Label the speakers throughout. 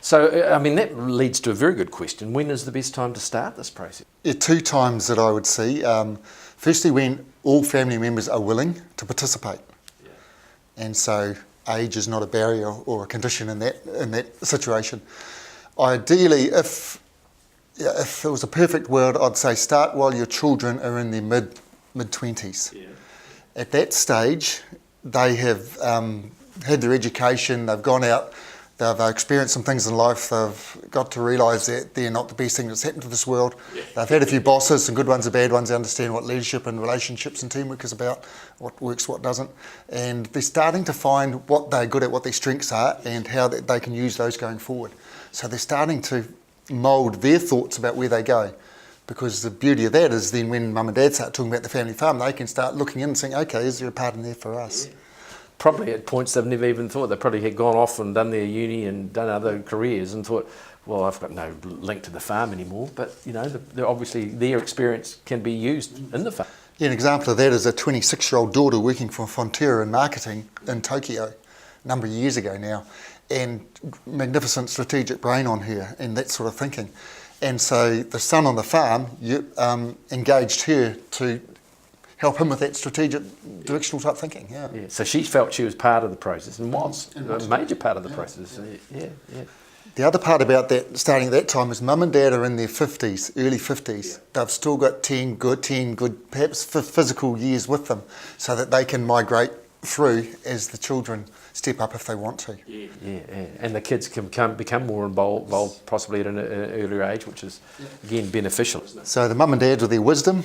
Speaker 1: So, I mean, that leads to a very good question. When is the best time to start this process?
Speaker 2: Two times that I would see. Firstly, when all family members are willing to participate. Yeah. And so age is not a barrier or a condition in that situation. Ideally, if it was a perfect world, I'd say start while your children are in their mid-20s. Yeah. At that stage, they have had their education, they've gone out, they've experienced some things in life, they've got to realise that they're not the best thing that's happened to this world. Yeah. They've had a few bosses, some good ones and bad ones, they understand what leadership and relationships and teamwork is about, what works, what doesn't. And they're starting to find what they're good at, what their strengths are, and how they can use those going forward. So they're starting to mould their thoughts about where they go. Because the beauty of that is then when mum and dad start talking about the family farm, they can start looking in and saying, okay, is there a part in there for us? Yeah.
Speaker 1: Probably at points they've never even thought. They probably had gone off and done their uni and done other careers and thought, well, I've got no link to the farm anymore. But, you know, obviously their experience can be used in the farm.
Speaker 2: Yeah, an example of that is a 26-year-old daughter working for Fonterra in marketing in Tokyo a number of years ago now. And magnificent strategic brain on her and that sort of thinking. And so the son on the farm engaged her to help him with that strategic, directional type thinking. Yeah.
Speaker 1: Yeah. So she felt she was part of the process and was a major part of the process. Yeah.
Speaker 2: The other part about that, starting at that time, is mum and dad are in their 50s, early 50s. Yeah. They've still got 10 good, perhaps physical years with them, so that they can migrate through as the children step up if they want to.
Speaker 1: Yeah. And the kids can become more involved possibly at an earlier age, which is, again, beneficial.
Speaker 2: So the mum and dad with their wisdom,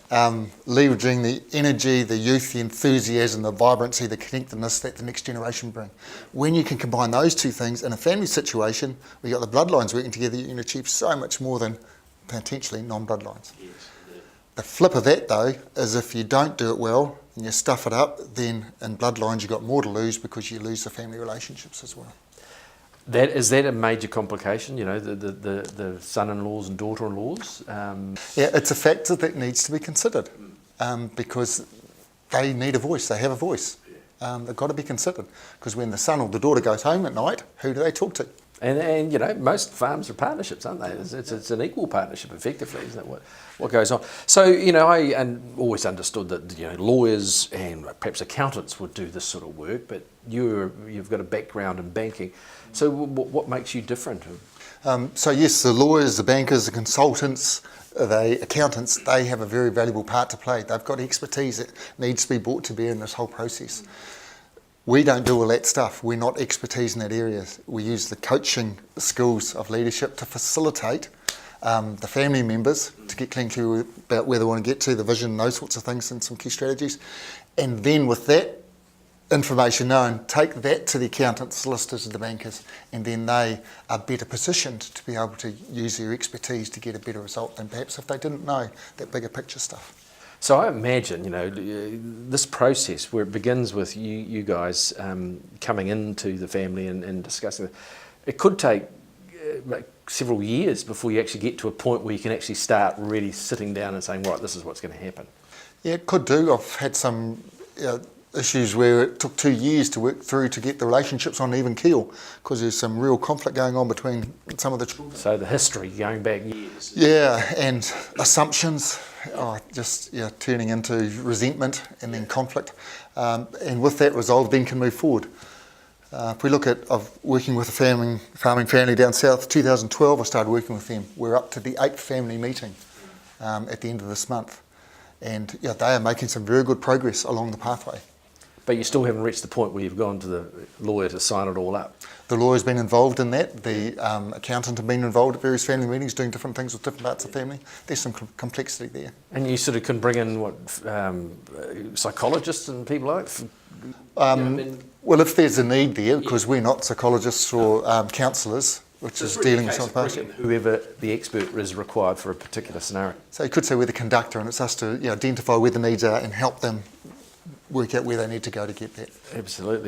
Speaker 2: leveraging the energy, the youth, the enthusiasm, the vibrancy, the connectedness that the next generation bring. When you can combine those two things in a family situation, where you've got the bloodlines working together, you can achieve so much more than potentially non-bloodlines. Yes. The flip of that, though, is if you don't do it well and you stuff it up, then in bloodlines you've got more to lose because you lose the family relationships as well.
Speaker 1: Is that a major complication, you know, the son-in-laws and daughter-in-laws?
Speaker 2: Yeah, it's a factor that needs to be considered because they need a voice, they have a voice. They've got to be considered because when the son or the daughter goes home at night, who do they talk to?
Speaker 1: And you know, most farms are partnerships, aren't they? It's an equal partnership, effectively, isn't it? What goes on? So, you know, I always understood that, you know, lawyers and perhaps accountants would do this sort of work, but you've got a background in banking. So, what makes you different?
Speaker 2: So yes, the lawyers, the bankers, the consultants, the accountants, they have a very valuable part to play. They've got expertise that needs to be brought to bear in this whole process. We don't do all that stuff. We're not expertise in that area. We use the coaching skills of leadership to facilitate the family members to get clear about where they want to get to, the vision, those sorts of things, and some key strategies. And then with that information known, take that to the accountants, solicitors, and the bankers, and then they are better positioned to be able to use their expertise to get a better result than perhaps if they didn't know that bigger picture stuff.
Speaker 1: So I imagine, you know, this process where it begins with you guys coming into the family and discussing it could take several years before you actually get to a point where you can actually start really sitting down and saying, right, this is what's going to happen. Yeah,
Speaker 2: it could do. I've had some issues where it took 2 years to work through to get the relationships on an even keel because there's some real conflict going on between some of the children.
Speaker 1: So the history going back years.
Speaker 2: Yeah, and assumptions, turning into resentment and then conflict. And with that resolve, then can move forward. If we look at working with a farming family down south, 2012 I started working with them. We're up to the 8th family meeting at the end of this month. And they are making some very good progress along the pathway.
Speaker 1: But you still haven't reached the point where you've gone to the lawyer to sign it all up.
Speaker 2: The lawyer's been involved in that. The accountant have been involved at various family meetings doing different things with different parts of the family. There's some complexity there.
Speaker 1: And you sort of can bring in psychologists and people like that?
Speaker 2: Well, if there's a need there, because we're not psychologists or counsellors, which is dealing with some parts.
Speaker 1: Whoever the expert is required for a particular scenario.
Speaker 2: So you could say we're the conductor, and it's us to identify where the needs are and help them work out where they need to go to get that.
Speaker 1: Absolutely.